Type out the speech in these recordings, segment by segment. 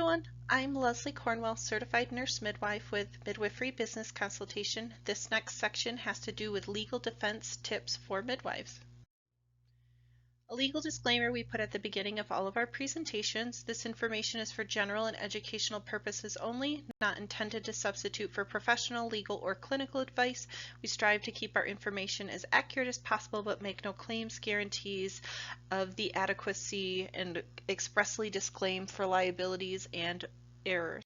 everyone, I'm Leslie Cornwell, Certified Nurse Midwife with Midwifery Business Consultation. This next section has to do with legal defense tips for midwives. A legal disclaimer we put at the beginning of all of our presentations. This information is for general and educational purposes only, not intended to substitute for professional, legal, or clinical advice. We strive to keep our information as accurate as possible, but make no claims, guarantees of the adequacy, and expressly disclaim for liabilities and errors.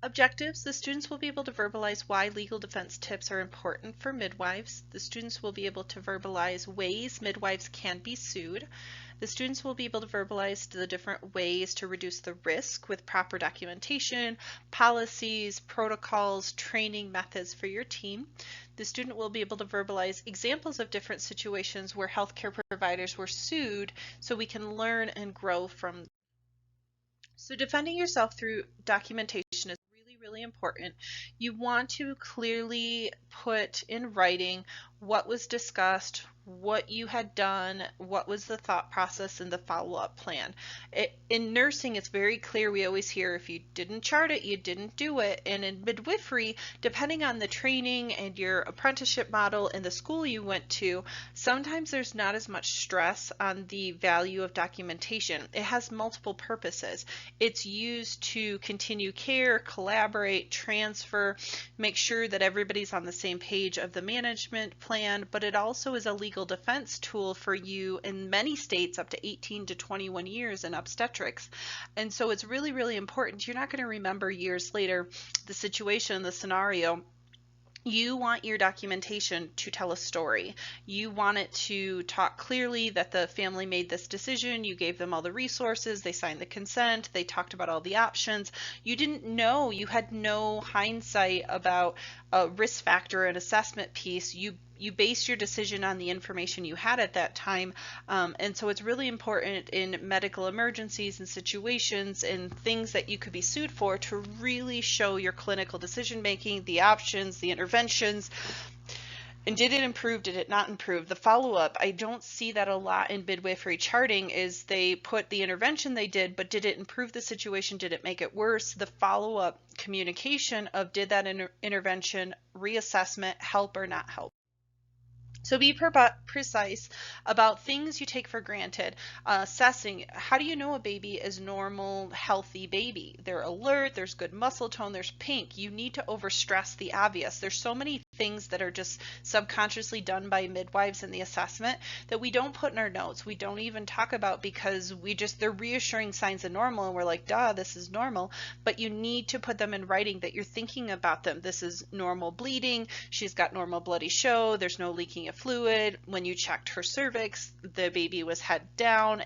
Objectives: the students will be able to verbalize why legal defense tips are important for midwives. The students will be able to verbalize ways midwives can be sued. The students will be able to verbalize the different ways to reduce the risk with proper documentation, policies, protocols, training methods for your team. The student will be able to verbalize examples of different situations where healthcare providers were sued so we can learn and grow from. So defending yourself through documentation is really important. You want to clearly put in writing what was discussed, what you had done, what was the thought process, and the follow-up plan. In nursing, it's very clear. We always hear if you didn't chart it, you didn't do it. And in midwifery, depending on the training and your apprenticeship model and the school you went to, sometimes there's not as much stress on the value of documentation. It has multiple purposes. It's used to continue care, collaborate, transfer, make sure that everybody's on the same page of the management plan, but it also is a legal defense tool for you in many states up to 18 to 21 years in obstetrics. And so it's really, really important. You're not going to remember years later the situation, the scenario. You want your documentation to tell a story. You want it to talk clearly that the family made this decision, you gave them all the resources, they signed the consent, they talked about all the options. You didn't know, you had no hindsight about a risk factor and assessment piece. You base your decision on the information you had at that time. And so it's really important in medical emergencies and situations and things that you could be sued for to really show your clinical decision making, the options, the interventions. And did it improve? Did it not improve? The follow-up, I don't see that a lot in midwifery charting. Is they put the intervention they did, but did it improve the situation? Did it make it worse? The follow-up communication of did that intervention, reassessment help or not help? So be precise about things you take for granted. Assessing, how do you know a baby is normal, healthy baby? They're alert, there's good muscle tone, there's pink. You need to overstress the obvious. There's so many things that are just subconsciously done by midwives in the assessment that we don't put in our notes. We don't even talk about because they're reassuring signs of normal and we're like, duh, this is normal. But you need to put them in writing that you're thinking about them. This is normal bleeding. She's got normal bloody show. There's no leaking of fluid. When you checked her cervix, the baby was head down.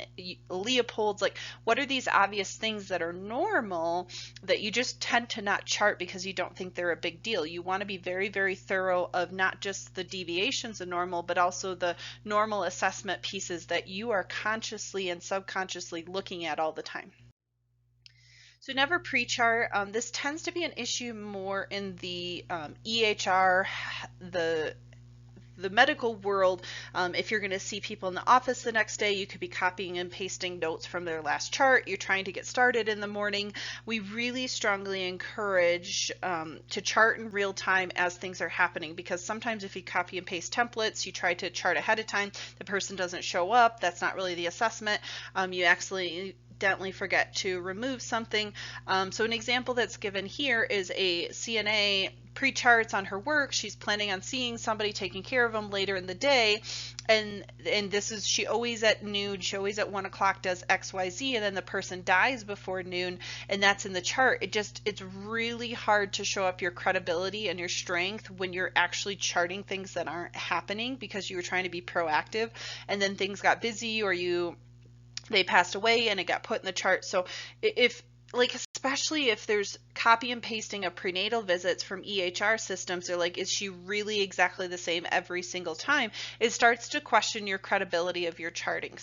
Leopold's, like, what are these obvious things that are normal that you just tend to not chart because you don't think they're a big deal? You want to be very, very thorough of not just the deviations of normal, but also the normal assessment pieces that you are consciously and subconsciously looking at all the time. So never pre-chart. This tends to be an issue more in the EHR, the medical world. If you're going to see people in the office the next day, you could be copying and pasting notes from their last chart. You're trying to get started in the morning. We really strongly encourage to chart in real time as things are happening, because sometimes if you copy and paste templates, you try to chart ahead of time, the person doesn't show up. That's not really the assessment. You accidentally forget to remove something. So an example that's given here is a CNA pre-charts on her work. She's planning on seeing somebody, taking care of them later in the day, and this is, she always at noon, she always at 1 o'clock does XYZ, and then the person dies before noon, and that's in the chart. It's really hard to show up your credibility and your strength when you're actually charting things that aren't happening because you were trying to be proactive, and then things got busy or they passed away and it got put in the chart. So especially if there's copy and pasting of prenatal visits from EHR systems, they're like, is she really exactly the same every single time? It starts to question your credibility of your charting.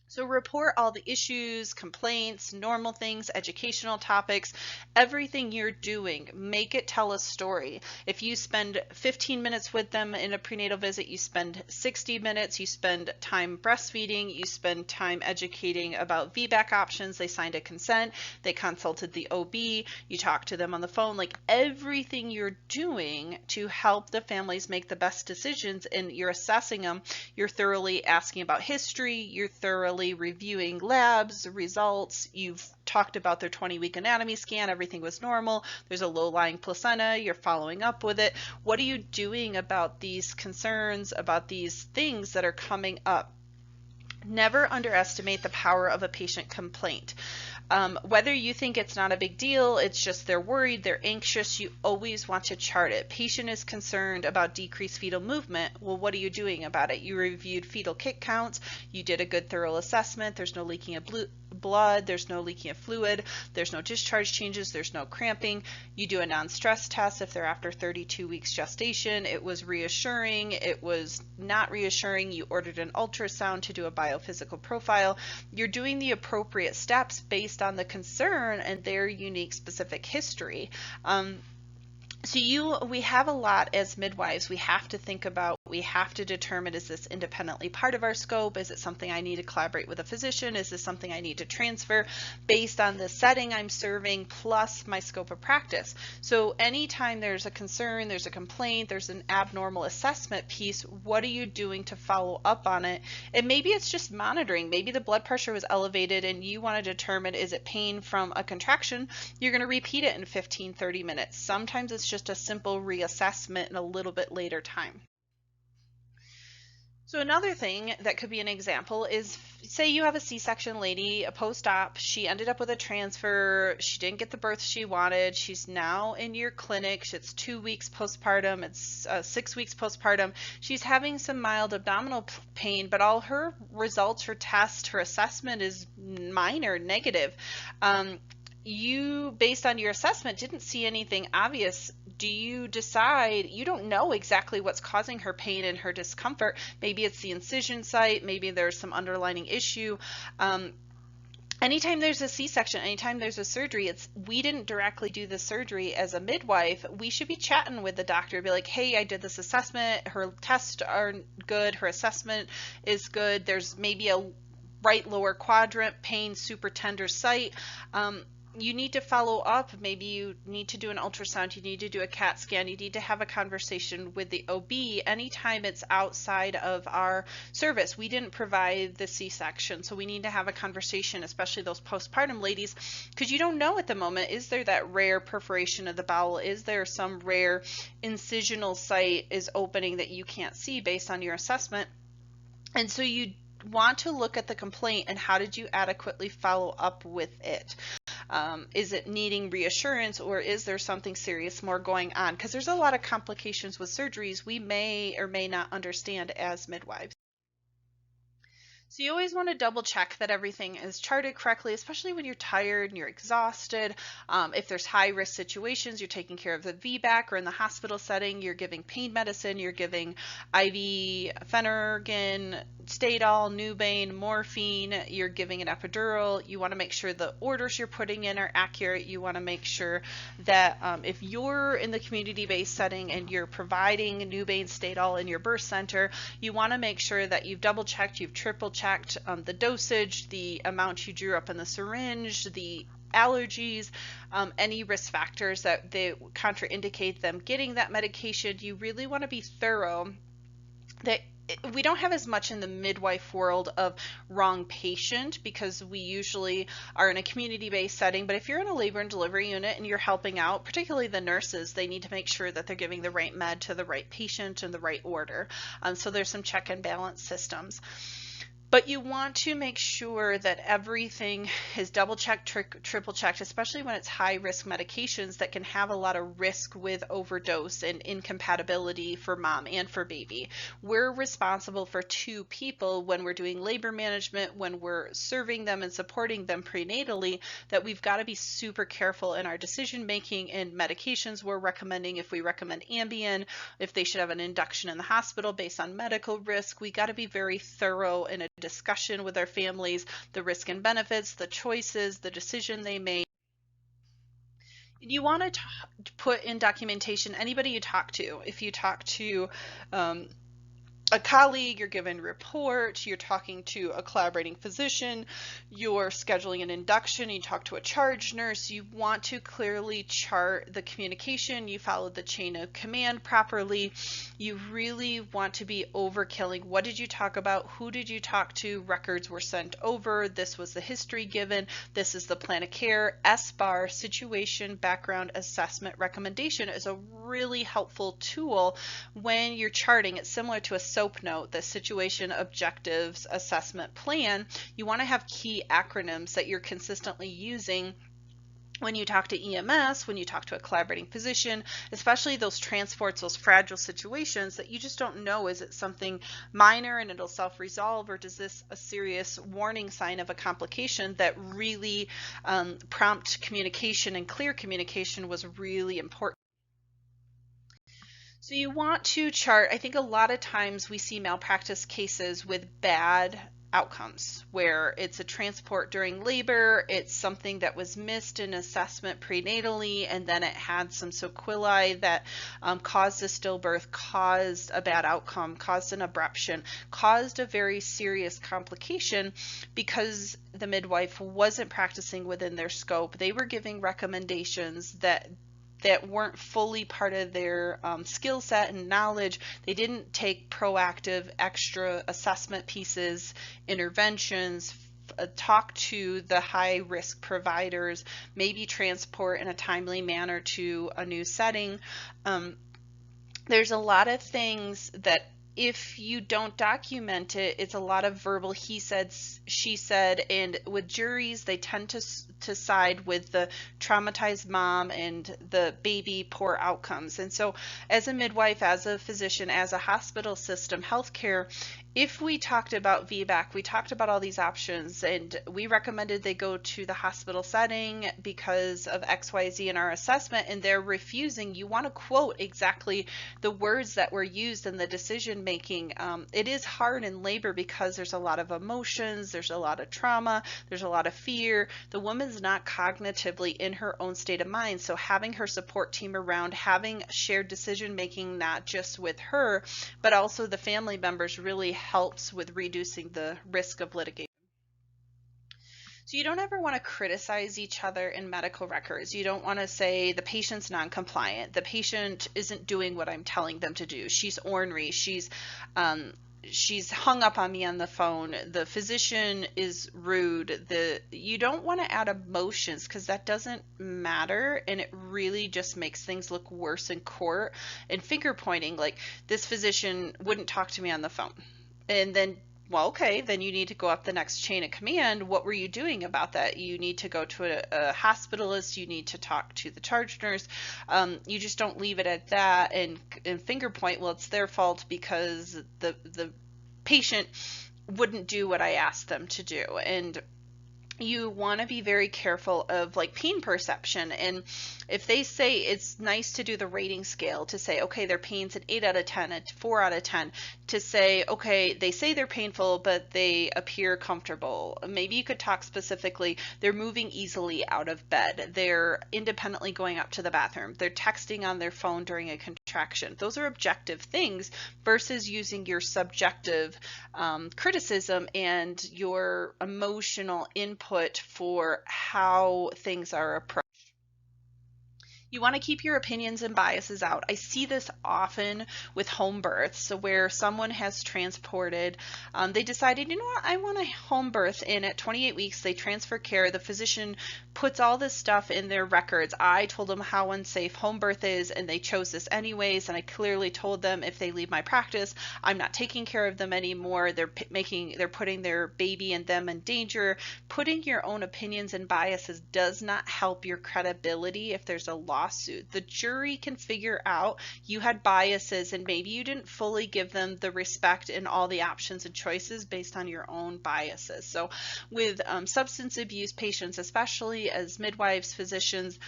So report all the issues, complaints, normal things, educational topics, everything you're doing. Make it tell a story. If you spend 15 minutes with them in a prenatal visit, you spend 60 minutes, you spend time breastfeeding, you spend time educating about VBAC options, they signed a consent, they consulted the OB, you talk to them on the phone, like everything you're doing to help the families make the best decisions, and you're assessing them, you're thoroughly asking about history, you're thoroughly reviewing labs, results, you've talked about their 20-week anatomy scan, everything was normal, there's a low-lying placenta, you're following up with it. What are you doing about these concerns, about these things that are coming up? Never underestimate the power of a patient complaint. Whether you think it's not a big deal, it's just they're worried, they're anxious, you always want to chart it. Patient is concerned about decreased fetal movement. Well, what are you doing about it? You reviewed fetal kick counts, you did a good thorough assessment, there's no leaking of blood, there's no leaking of fluid, there's no discharge changes, there's no cramping. You do a non-stress test if they're after 32 weeks gestation. It was reassuring, it was not reassuring. You ordered an ultrasound to do a biophysical profile. You're doing the appropriate steps based on the concern and their unique specific history. So we have a lot as midwives we have to think about. We have to determine, is this independently part of our scope? Is it something I need to collaborate with a physician? Is this something I need to transfer based on the setting I'm serving plus my scope of practice? So anytime there's a concern, there's a complaint, there's an abnormal assessment piece, what are you doing to follow up on it? And maybe it's just monitoring. Maybe the blood pressure was elevated and you want to determine, is it pain from a contraction? You're going to repeat it in 15, 30 minutes. Sometimes it's just a simple reassessment in a little bit later time. So another thing that could be an example is, say you have a C-section lady, a post-op, she ended up with a transfer, she didn't get the birth she wanted, she's now in your clinic, it's 2 weeks postpartum, it's 6 weeks postpartum, she's having some mild abdominal pain, but all her results, her test, her assessment is minor, negative. You, based on your assessment, didn't see anything obvious. Do you decide, you don't know exactly what's causing her pain and her discomfort? Maybe it's the incision site, maybe there's some underlying issue. Anytime there's a C-section, anytime there's a surgery, we didn't directly do the surgery as a midwife. We should be chatting with the doctor, be like, hey, I did this assessment, her tests are good, her assessment is good, there's maybe a right lower quadrant pain, super tender site. You need to follow up. Maybe you need to do an ultrasound, you need to do a CAT scan, you need to have a conversation with the OB anytime it's outside of our service. We didn't provide the C-section, so we need to have a conversation, especially those postpartum ladies, because you don't know at the moment, is there that rare perforation of the bowel? Is there some rare incisional site is opening that you can't see based on your assessment? And so you want to look at the complaint and how did you adequately follow up with it? Is it needing reassurance, or is there something serious more going on? Because there's a lot of complications with surgeries we may or may not understand as midwives. So you always want to double check that everything is charted correctly, especially when you're tired and you're exhausted. If there's high risk situations, you're taking care of the VBAC, or in the hospital setting, you're giving pain medicine, you're giving IV Phenergan, Stadol, Nubane, morphine, you're giving an epidural. You want to make sure the orders you're putting in are accurate. You want to make sure that if you're in the community-based setting and you're providing Nubane, Stadol in your birth center, you want to make sure that you've double checked, you've triple checked the dosage, the amount you drew up in the syringe, the allergies, any risk factors that they contraindicate them getting that medication. You really want to be thorough. That we don't have as much in the midwife world of wrong patient, because we usually are in a community-based setting. But if you're in a labor and delivery unit and you're helping out, particularly the nurses, they need to make sure that they're giving the right med to the right patient in the right order. So there's some check and balance systems. But you want to make sure that everything is double checked, triple checked, especially when it's high risk medications that can have a lot of risk with overdose and incompatibility for mom and for baby. We're responsible for 2 people when we're doing labor management, when we're serving them and supporting them prenatally, that we've got to be super careful in our decision making and medications we're recommending. If we recommend Ambien, if they should have an induction in the hospital based on medical risk, we got to be very thorough in discussion with our families, the risk and benefits, the choices, the decision they made. You want to put in documentation anybody you talk to. If you talk to a colleague, you're given a report, you're talking to a collaborating physician, you're scheduling an induction, you talk to a charge nurse, you want to clearly chart the communication, you follow the chain of command properly, you really want to be overkilling. What did you talk about? Who did you talk to? Records were sent over. This was the history given. This is the plan of care. SBAR, situation background assessment recommendation, is a really helpful tool when you're charting. It's similar to a SOAP note, the situation objectives assessment plan. You want to have key acronyms that you're consistently using when you talk to EMS, when you talk to a collaborating physician, especially those transports, those fragile situations that you just don't know, is it something minor and it'll self-resolve, or does this a serious warning sign of a complication that really prompt communication, and clear communication was really important. So you want to chart. I think a lot of times we see malpractice cases with bad outcomes where it's a transport during labor, it's something that was missed in assessment prenatally, and then it had some sequelae that caused a stillbirth, caused a bad outcome, caused an abruption, caused a very serious complication because the midwife wasn't practicing within their scope. They were giving recommendations that weren't fully part of their skill set and knowledge. They didn't take proactive extra assessment pieces, interventions, talk to the high risk providers, maybe transport in a timely manner to a new setting. There's a lot of things that if you don't document it, it's a lot of verbal he said, she said, and with juries, they tend to side with the traumatized mom and the baby poor outcomes. And so as a midwife, as a physician, as a hospital system, healthcare, if we talked about VBAC, we talked about all these options, and we recommended they go to the hospital setting because of XYZ in our assessment, and they're refusing, you want to quote exactly the words that were used in the decision making. It is hard in labor because there's a lot of emotions, there's a lot of trauma, there's a lot of fear. The woman's not cognitively in her own state of mind, so having her support team around, having shared decision making, not just with her, but also the family members, really helps with reducing the risk of litigation. So you don't ever want to criticize each other in medical records. You don't want to say the patient's non-compliant, the patient isn't doing what I'm telling them to do, she's ornery, she's hung up on me on the phone, the physician is rude. You don't want to add emotions because that doesn't matter, and it really just makes things look worse in court. And finger pointing, like this physician wouldn't talk to me on the phone, and then, well, okay, then you need to go up the next chain of command. What were you doing about that? You need to go to a hospitalist. You need to talk to the charge nurse. You just don't leave it at that and finger point, well, it's their fault because the patient wouldn't do what I asked them to do. And you want to be very careful of like pain perception. And if they say, it's nice to do the rating scale to say, okay, their pain's an 8 out of 10, a 4 out of 10, to say, okay, they say they're painful, but they appear comfortable. Maybe you could talk specifically, they're moving easily out of bed, they're independently going up to the bathroom, they're texting on their phone during a contraction. Those are objective things versus using your subjective criticism and your emotional input for how things are approached. You want to keep your opinions and biases out. I see this often with home births, so where someone has transported, they decided, you know what, I want a home birth, and at 28 weeks they transfer care. The physician puts all this stuff in their records. I told them how unsafe home birth is, and they chose this anyways, and I clearly told them if they leave my practice, I'm not taking care of them anymore. They're putting their baby and them in danger. Putting your own opinions and biases does not help your credibility if there's a lawsuit. The jury can figure out you had biases and maybe you didn't fully give them the respect and all the options and choices based on your own biases. So with substance abuse patients, especially as midwives, physicians,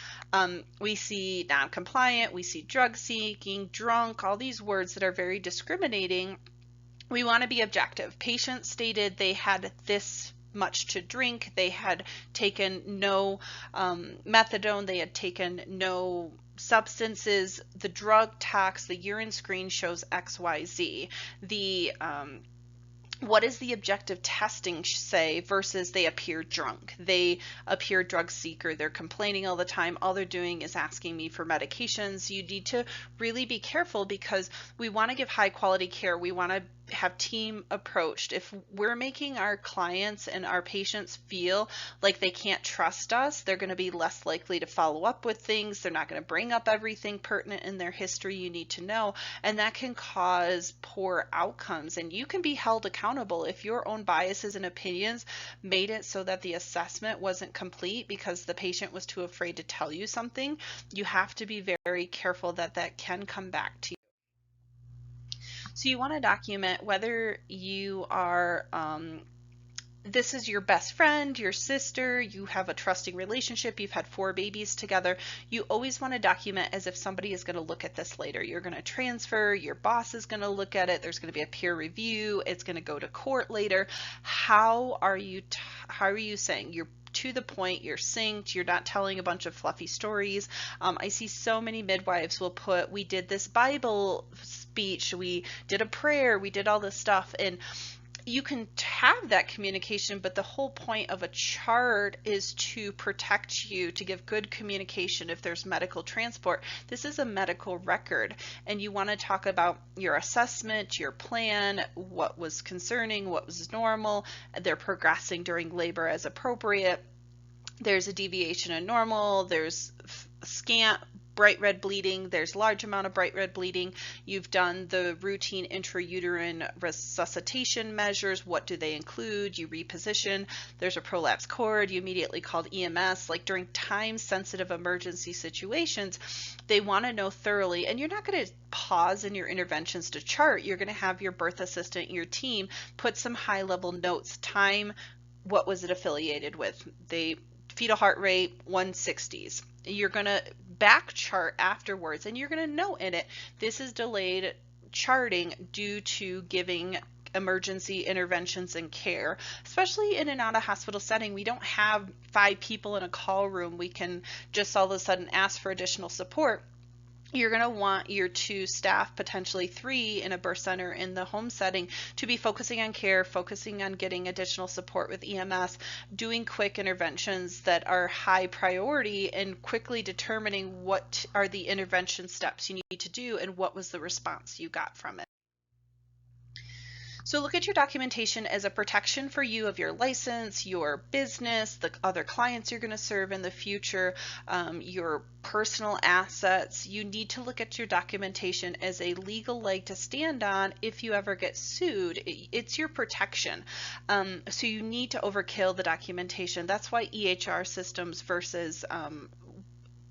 we see non-compliant, we see drug seeking, drunk, all these words that are very discriminating. We want to be objective. Patients stated they had this much to drink, they had taken no methadone, they had taken no substances, the drug tax, the urine screen shows XYZ. The what does the objective testing say versus they appear drunk, they appear drug seeker, they're complaining all the time, all they're doing is asking me for medications. You need to really be careful because we want to give high quality care. We want to have team approached. If we're making our clients and our patients feel like they can't trust us, they're going to be less likely to follow up with things. They're not going to bring up everything pertinent in their history you need to know, and that can cause poor outcomes. And you can be held accountable if your own biases and opinions made it so that the assessment wasn't complete because the patient was too afraid to tell you something. You have to be very careful that that can come back to you. So you want to document whether you are this is your best friend, your sister, you have a trusting relationship, you've had 4 babies together. You always want to document as if somebody is going to look at this later. You're going to transfer, your boss is going to look at it, there's going to be a peer review, it's going to go to court later. How are you saying? You're to the point, you're synced, you're not telling a bunch of fluffy stories. I see so many midwives will put, we did this Bible speech, we did a prayer, we did all this stuff, and you can have that communication, but the whole point of a chart is to protect you, to give good communication if there's medical transport. This is a medical record, and you want to talk about your assessment, your plan, what was concerning, what was normal. They're progressing during labor as appropriate. There's a deviation in normal, there's scant bright red bleeding, there's large amount of bright red bleeding. You've done the routine intrauterine resuscitation measures. What do they include? You reposition. There's a prolapse cord. You immediately called EMS. Like during time sensitive emergency situations, they want to know thoroughly, and you're not going to pause in your interventions to chart. You're going to have your birth assistant, your team put some high level notes, time, what was it affiliated with? They fetal heart rate 160s. You're going to back chart afterwards, and you're going to note in it, this is delayed charting due to giving emergency interventions and care. Especially in an out-of-hospital setting, we don't have 5 people in a call room. We can just all of a sudden ask for additional support. You're going to want your 2 staff, potentially 3 in a birth center in the home setting, to be focusing on care, focusing on getting additional support with EMS, doing quick interventions that are high priority, and quickly determining what are the intervention steps you need to do and what was the response you got from it. So look at your documentation as a protection for you of your license, your business, the other clients you're going to serve in the future, your personal assets. You need to look at your documentation as a legal leg to stand on if you ever get sued. It's your protection. So you need to overkill the documentation. That's why EHR systems versus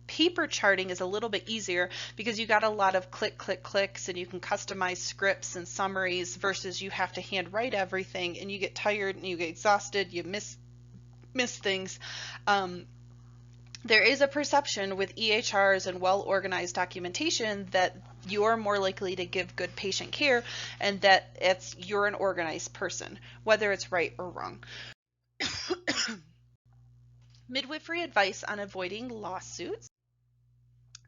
paper charting is a little bit easier because you got a lot of clicks, and you can customize scripts and summaries versus you have to hand write everything, and you get tired and you get exhausted, you miss things. There is a perception with EHRs and well-organized documentation that you're more likely to give good patient care, and that you're an organized person, whether it's right or wrong. Midwifery advice on avoiding lawsuits.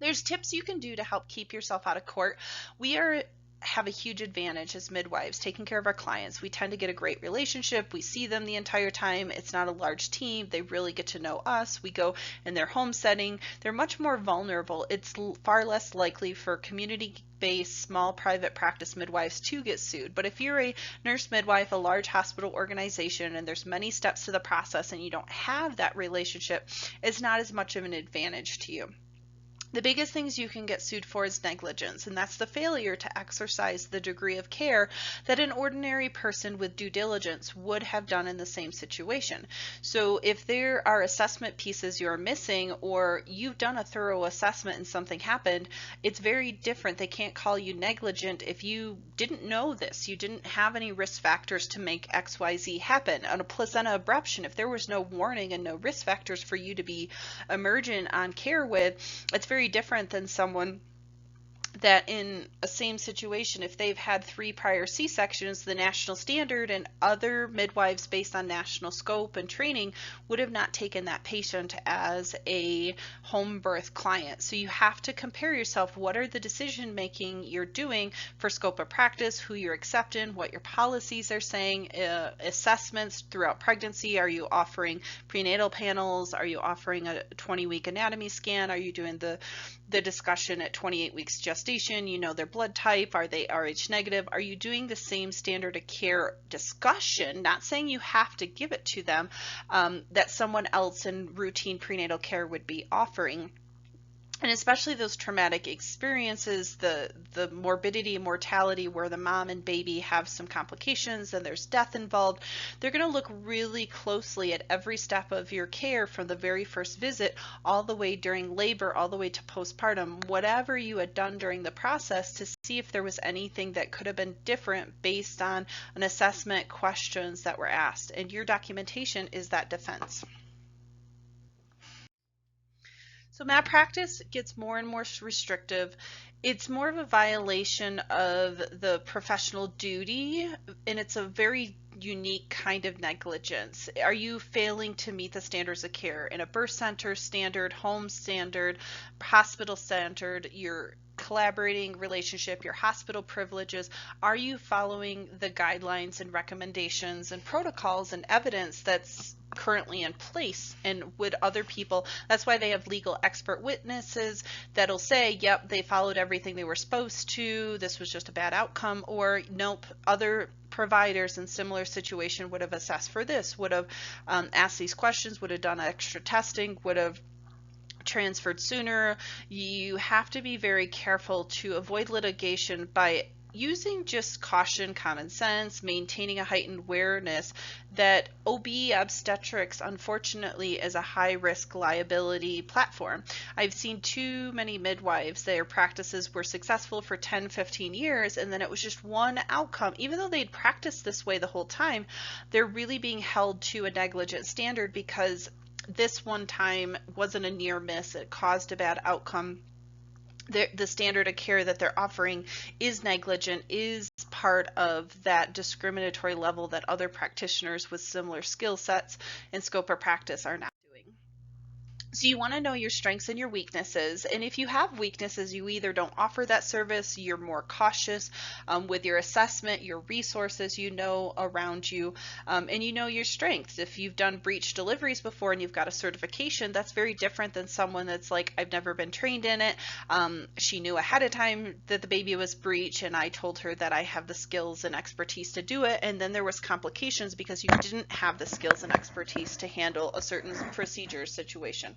There's tips you can do to help keep yourself out of court. We have a huge advantage as midwives taking care of our clients. We tend to get a great relationship. We see them the entire time. It's not a large team. They really get to know us. We go in their home setting. They're much more vulnerable. It's far less likely for community-based small private practice midwives to get sued. But if you're a nurse midwife, a large hospital organization, and there's many steps to the process and you don't have that relationship, it's not as much of an advantage to you. The biggest things you can get sued for is negligence, and that's the failure to exercise the degree of care that an ordinary person with due diligence would have done in the same situation. So if there are assessment pieces you're missing, or you've done a thorough assessment and something happened, it's very different. They can't call you negligent if you didn't know this. You didn't have any risk factors to make XYZ happen. On a placenta abruption, if there was no warning and no risk factors for you to be emergent on care with, it's very different than someone that in a same situation, if they've had 3 prior C-sections, the national standard and other midwives based on national scope and training would have not taken that patient as a home birth client. So you have to compare yourself. What are the decision making you're doing for scope of practice, who you're accepting, what your policies are saying, assessments throughout pregnancy. Are you offering prenatal panels? Are you offering a 20-week anatomy scan? Are you doing the discussion at 28 weeks gestation, you know their blood type, are they Rh negative? Are you doing the same standard of care discussion, not saying you have to give it to them, that someone else in routine prenatal care would be offering? And especially those traumatic experiences, the morbidity and mortality where the mom and baby have some complications and there's death involved, they're going to look really closely at every step of your care from the very first visit all the way during labor, all the way to postpartum, whatever you had done during the process, to see if there was anything that could have been different based on an assessment, questions that were asked. And your documentation is that defense. So malpractice gets more and more restrictive. It's more of a violation of the professional duty, and it's a very unique kind of negligence. Are you failing to meet the standards of care in a birth center standard, home standard, hospital standard, your collaborating relationship, your hospital privileges? Are you following the guidelines and recommendations and protocols and evidence that's currently in place? And would other people, that's why they have legal expert witnesses that'll say, yep, they followed everything they were supposed to, this was just a bad outcome, or nope, other providers in similar situation would have assessed for this, would have asked these questions, would have done extra testing, would have transferred sooner. You have to be very careful to avoid litigation by using just caution, common sense, maintaining a heightened awareness that OB obstetrics unfortunately is a high risk liability platform. I've seen too many midwives, their practices were successful for 10, 15 years, and then it was just one outcome. Even though they'd practiced this way the whole time, they're really being held to a negligent standard because this one time wasn't a near miss, it caused a bad outcome. The standard of care that they're offering is negligent, is part of that discriminatory level that other practitioners with similar skill sets and scope of practice are not doing. So you want to know your strengths and your weaknesses. And if you have weaknesses, you either don't offer that service, you're more cautious with your assessment, your resources you know around you, and you know your strengths. If you've done breech deliveries before and you've got a certification, that's very different than someone that's like, I've never been trained in it. She knew ahead of time that the baby was breech, and I told her that I have the skills and expertise to do it. And then there was complications because you didn't have the skills and expertise to handle a certain procedure situation.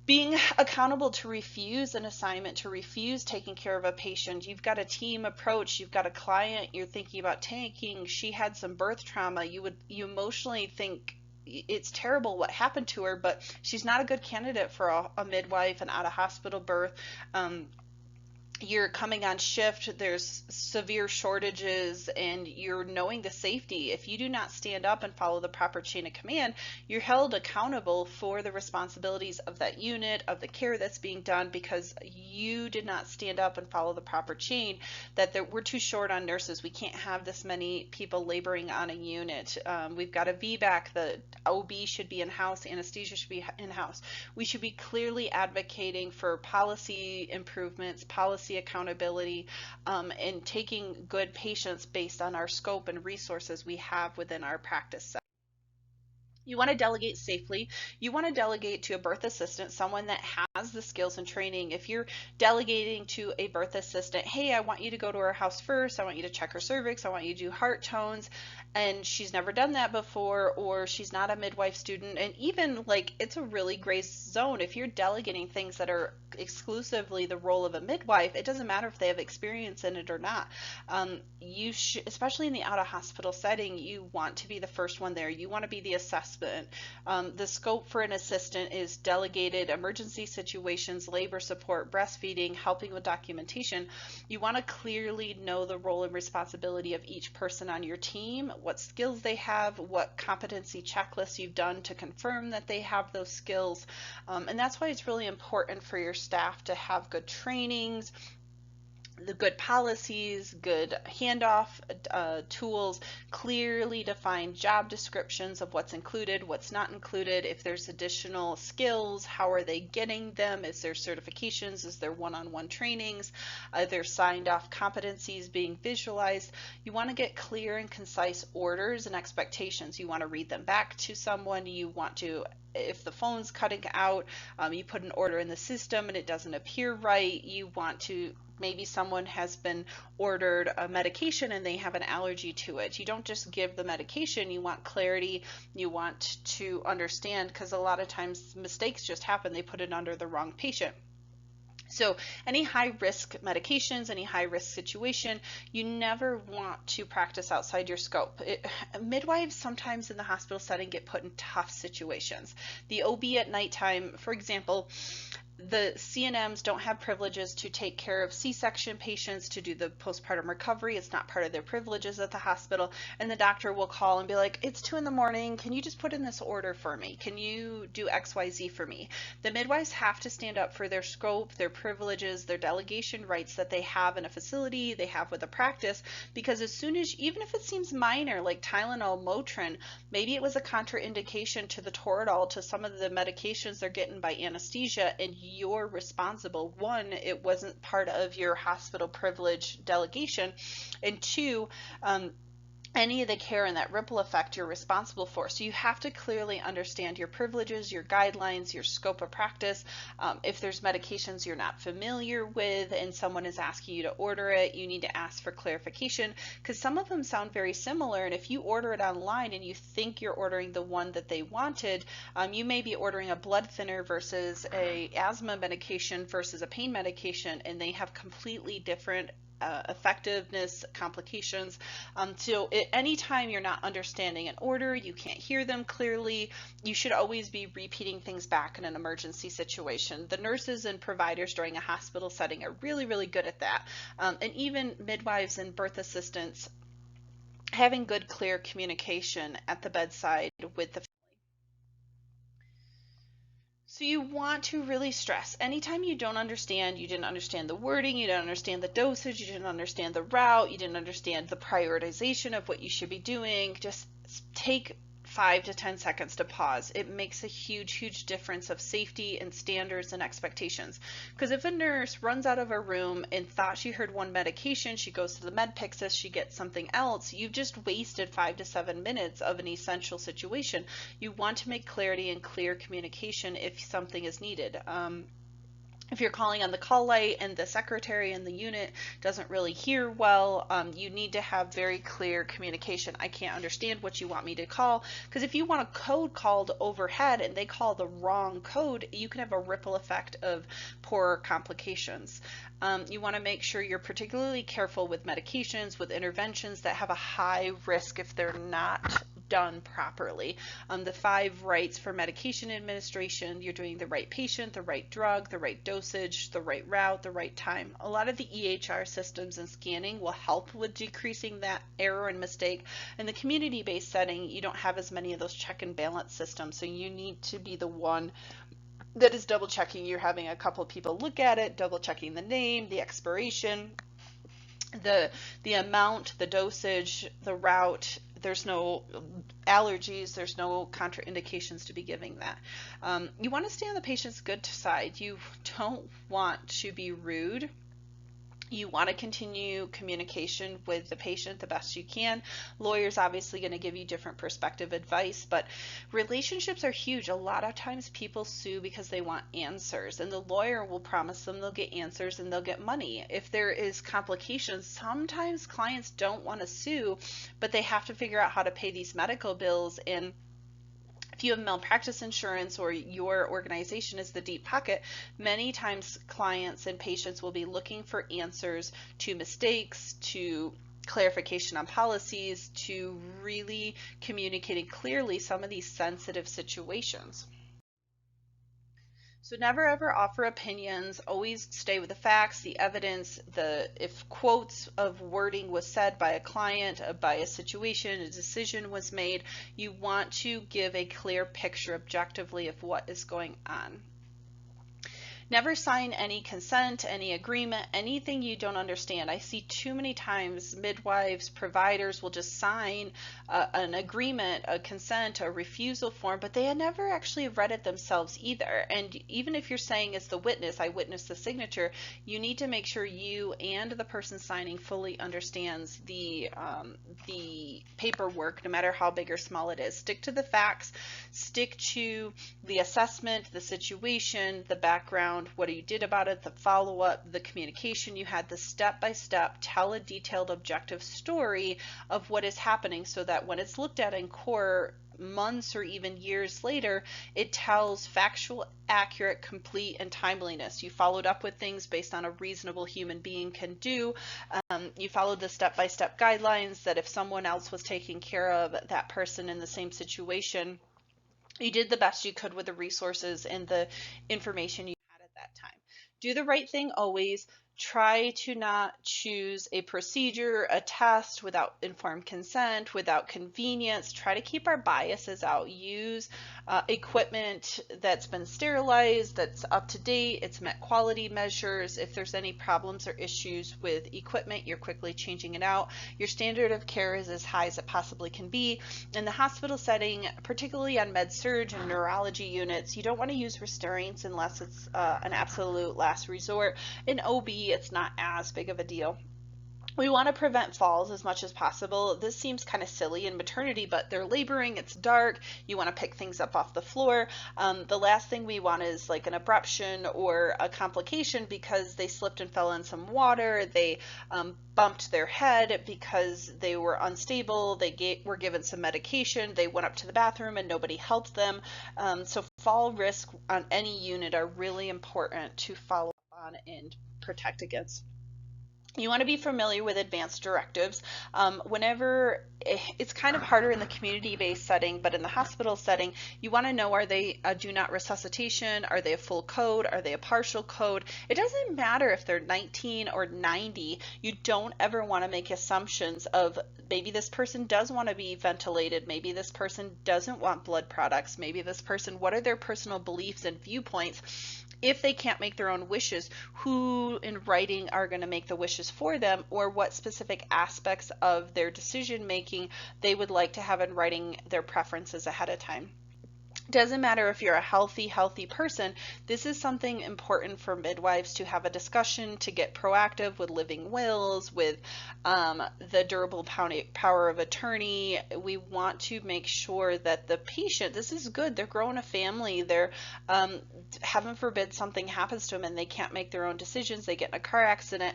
Being accountable to refuse an assignment, to refuse taking care of a patient. You've got a team approach, you've got a client you're thinking about taking, she had some birth trauma, you emotionally think it's terrible what happened to her, but she's not a good candidate for a midwife, an out of hospital birth. You're coming on shift, there's severe shortages, and you're knowing the safety. If you do not stand up and follow the proper chain of command, you're held accountable for the responsibilities of that unit, of the care that's being done, because you did not stand up and follow the proper chain. That we're too short on nurses, we can't have this many people laboring on a unit. We've got a VBAC, the OB should be in-house, anesthesia should be in-house. We should be clearly advocating for policy improvements, policy accountability, and taking good patients based on our scope and resources we have within our practice. You want to delegate safely. You want to delegate to a birth assistant, someone that has the skills and training. If you're delegating to a birth assistant, hey, I want you to go to her house first, I want you to check her cervix, I want you to do heart tones, and she's never done that before, or she's not a midwife student, and even like it's a really gray zone. If you're delegating things that are exclusively the role of a midwife, it doesn't matter if they have experience in it or not. You should, especially in the out of hospital setting, you want to be the first one there. You want to be the assessment. The scope for an assistant is delegated emergency situations, labor support, breastfeeding, helping with documentation. You want to clearly know the role and responsibility of each person on your team, what skills they have, what competency checklists you've done to confirm that they have those skills. And that's why it's really important for your staff to have good trainings, the good policies, good handoff tools, clearly defined job descriptions of what's included, what's not included, if there's additional skills, how are they getting them, is there certifications, is there one-on-one trainings, are there signed off competencies being visualized. You want to get clear and concise orders and expectations. You want to read them back to someone. You want to, if the phone's cutting out, you put an order in the system and it doesn't appear right, you want to, maybe someone has been ordered a medication and they have an allergy to it. You don't just give the medication, you want clarity, you want to understand, because a lot of times mistakes just happen, they put it under the wrong patient. So any high risk medications, any high risk situation, you never want to practice outside your scope. Midwives sometimes in the hospital setting get put in tough situations. The OB at nighttime, for example, the CNMs don't have privileges to take care of C-section patients, to do the postpartum recovery. It's not part of their privileges at the hospital. And the doctor will call and be like, it's 2 a.m. Can you just put in this order for me? Can you do XYZ for me? The midwives have to stand up for their scope, their privileges, their delegation rights that they have in a facility, they have with a practice, because as soon as, even if it seems minor, like Tylenol, Motrin, maybe it was a contraindication to the Toradol, to some of the medications they're getting by anesthesia, and you're responsible. One, it wasn't part of your hospital privilege delegation, and two, any of the care and that ripple effect you're responsible for. So you have to clearly understand your privileges, your guidelines, your scope of practice. If there's medications you're not familiar with and someone is asking you to order it, you need to ask for clarification, because some of them sound very similar, and if you order it online and you think you're ordering the one that they wanted, you may be ordering a blood thinner versus a asthma medication versus a pain medication, and they have completely different effectiveness, complications. So anytime you're not understanding an order, you can't hear them clearly, you should always be repeating things back in an emergency situation. The nurses and providers during a hospital setting are really, really good at that. And even midwives and birth assistants, having good, clear communication at the bedside with the. So you want to really stress, anytime you don't understand, you didn't understand the wording, you didn't understand the dosage, you didn't understand the route, you didn't understand the prioritization of what you should be doing, just take 5 to 10 seconds to pause. It makes a huge, huge difference of safety and standards and expectations. Because if a nurse runs out of a room and thought she heard one medication, she goes to the med pyxis, she gets something else, you've just wasted 5 to 7 minutes of an essential situation. You want to make clarity and clear communication if something is needed. If you're calling on the call light and the secretary in the unit doesn't really hear well, you need to have very clear communication. I can't understand what you want me to call, because if you want a code called overhead and they call the wrong code, you can have a ripple effect of poor complications. You want to make sure you're particularly careful with medications, with interventions that have a high risk if they're not done properly. The 5 rights for medication administration: you're doing the right patient, the right drug, the right dosage, the right route, the right time. A lot of the EHR systems and scanning will help with decreasing that error and mistake. In the community-based setting, you don't have as many of those check and balance systems, so you need to be the one that is double checking. You're having a couple people look at it, double checking the name, the expiration, the amount, the dosage, the route. There's no allergies, there's no contraindications to be giving that. You want to stay on the patient's good side. You don't want to be rude. You want to continue communication with the patient the best you can. Lawyers obviously going to give you different perspective advice, but relationships are huge. A lot of times people sue because they want answers, and the lawyer will promise them they'll get answers and they'll get money. If there is complications, sometimes clients don't want to sue, but they have to figure out how to pay these medical bills. And if you have malpractice insurance or your organization is the deep pocket, many times clients and patients will be looking for answers to mistakes, to clarification on policies, to really communicating clearly some of these sensitive situations. So never ever offer opinions, always stay with the facts, the evidence, if quotes of wording was said by a client, by a situation, a decision was made, you want to give a clear picture objectively of what is going on. Never sign any consent, any agreement, anything you don't understand. I see too many times midwives, providers will just sign an agreement, a consent, a refusal form, but they had never actually read it themselves either. And even if you're saying as the witness, I witnessed the signature, you need to make sure you and the person signing fully understands the paperwork, no matter how big or small it is. Stick to the facts, stick to the assessment, the situation, the background, what you did about it, the follow-up, the communication you had, the step-by-step, tell a detailed, objective story of what is happening so that when it's looked at in court months or even years later, it tells factual, accurate, complete, and timeliness. You followed up with things based on a reasonable human being can do. You followed the step-by-step guidelines that if someone else was taking care of that person in the same situation, you did the best you could with the resources and the information you had at that time. Do the right thing always. Try to not choose a procedure, a test without informed consent, without convenience. Try to keep our biases out. Use equipment that's been sterilized, that's up to date, it's met quality measures. If there's any problems or issues with equipment, you're quickly changing it out. Your standard of care is as high as it possibly can be. In the hospital setting, particularly on med-surg and neurology units, you don't want to use restraints unless it's an absolute last resort. In OB, it's not as big of a deal. We want to prevent falls as much as possible. This seems kind of silly in maternity, but they're laboring, it's dark, you want to pick things up off the floor. The last thing we want is like an abruption or a complication because they slipped and fell in some water, they bumped their head because they were unstable, they were given some medication, they went up to the bathroom and nobody helped them. So fall risk on any unit are really important to follow up on and protect against. You want to be familiar with advanced directives. Whenever it's kind of harder in the community-based setting, but in the hospital setting, you want to know, are they a do not resuscitation? Are they a full code? Are they a partial code? It doesn't matter if they're 19 or 90. You don't ever want to make assumptions of maybe this person does want to be ventilated. Maybe this person doesn't want blood products. Maybe this person, what are their personal beliefs and viewpoints? If they can't make their own wishes, who in writing are going to make the wishes for them, or what specific aspects of their decision making they would like to have in writing their preferences ahead of time. Doesn't matter if you're a healthy person, this is something important for midwives to have a discussion, to get proactive with living wills, with the durable power of attorney. We want to make sure that the patient, this is good, they're growing a family, they're, heaven forbid something happens to them and they can't make their own decisions, they get in a car accident,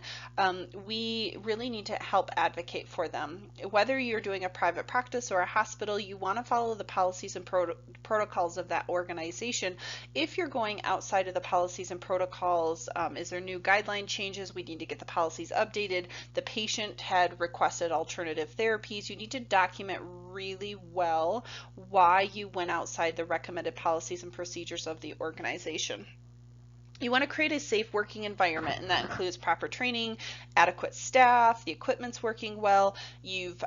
we really need to help advocate for them. Whether you're doing a private practice or a hospital, you want to follow the policies and protocols of that organization. If you're going outside of the policies and protocols, is there new guideline changes? We need to get the policies updated. The patient had requested alternative therapies. You need to document really well why you went outside the recommended policies and procedures of the organization. You want to create a safe working environment, and that includes proper training, adequate staff, the equipment's working well, you've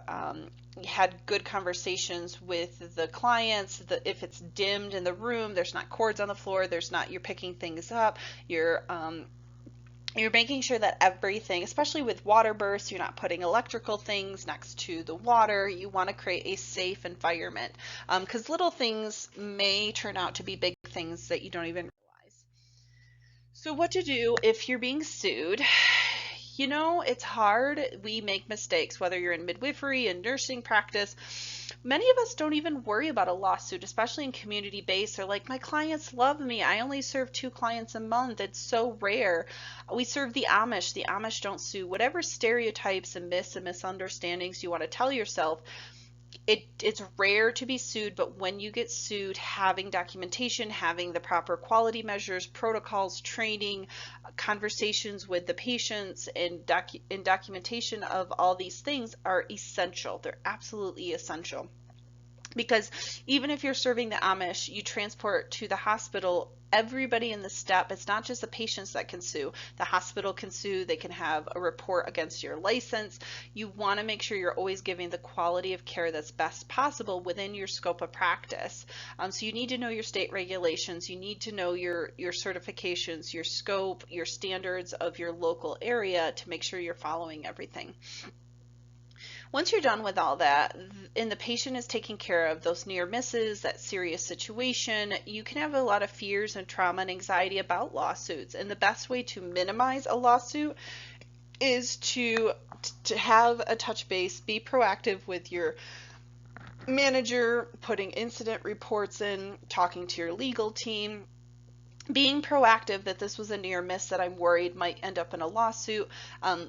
had good conversations with the clients, if it's dimmed in the room, there's not cords on the floor, you're picking things up, you're making sure that everything, especially with water bursts, you're not putting electrical things next to the water. You want to create a safe environment because little things may turn out to be big things that you don't even realize. So what to do if you're being sued? You know, it's hard. We make mistakes, whether you're in midwifery and nursing practice. Many of us don't even worry about a lawsuit, especially in community-based. They're like, my clients love me. I only serve 2 clients a month. It's so rare. We serve the Amish. The Amish don't sue. Whatever stereotypes and myths and misunderstandings you want to tell yourself, it's rare to be sued, but when you get sued, having documentation, having the proper quality measures, protocols, training, conversations with the patients, and documentation of all these things are essential. They're absolutely essential. Because even if you're serving the Amish, you transport to the hospital everybody in the step. It's not just the patients that can sue. The hospital can sue. They can have a report against your license. You want to make sure you're always giving the quality of care that's best possible within your scope of practice. So you need to know your state regulations. You need to know your certifications, your scope, your standards of your local area to make sure you're following everything. Once you're done with all that and the patient is taken care of, those near misses, that serious situation, you can have a lot of fears and trauma and anxiety about lawsuits. And the best way to minimize a lawsuit is to have a touch base, be proactive with your manager, putting incident reports in, talking to your legal team, being proactive that this was a near miss that I'm worried might end up in a lawsuit.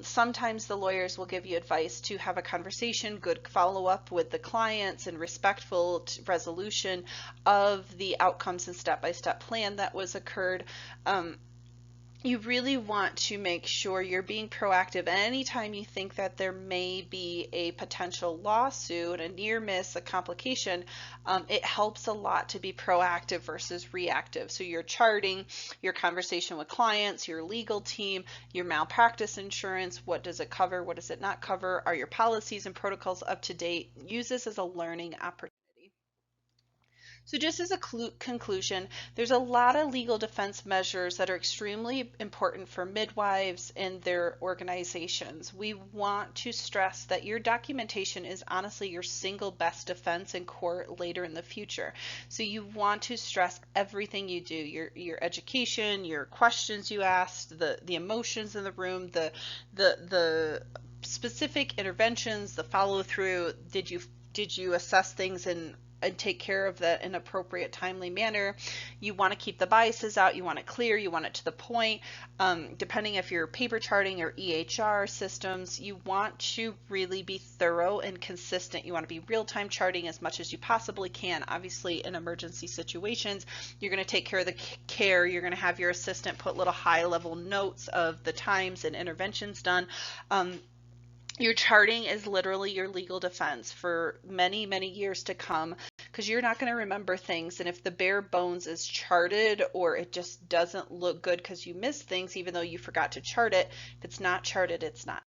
Sometimes the lawyers will give you advice to have a conversation, good follow-up with the clients, and respectful resolution of the outcomes and step-by-step plan that was occurred. You really want to make sure you're being proactive anytime you think that there may be a potential lawsuit, a near miss, a complication. It helps a lot to be proactive versus reactive. So your charting, your conversation with clients, your legal team, your malpractice insurance, what does it cover, what does it not cover, are your policies and protocols up to date? Use this as a learning opportunity. So just as a conclusion, there's a lot of legal defense measures that are extremely important for midwives and their organizations. We want to stress that your documentation is honestly your single best defense in court later in the future. So you want to stress everything you do, your education, your questions you asked, the emotions in the room, the specific interventions, the follow through. Did you assess things and take care of that in appropriate, timely manner? You want to keep the biases out. You want it clear. You want it to the point. Depending if you're paper charting or EHR systems, you want to really be thorough and consistent. You want to be real-time charting as much as you possibly can. Obviously, in emergency situations, you're going to take care of the care. You're going to have your assistant put little high-level notes of the times and interventions done. Your charting is literally your legal defense for many, many years to come, because you're not going to remember things. And if the bare bones is charted or it just doesn't look good because you missed things, even though you forgot to chart it, if it's not charted, it's not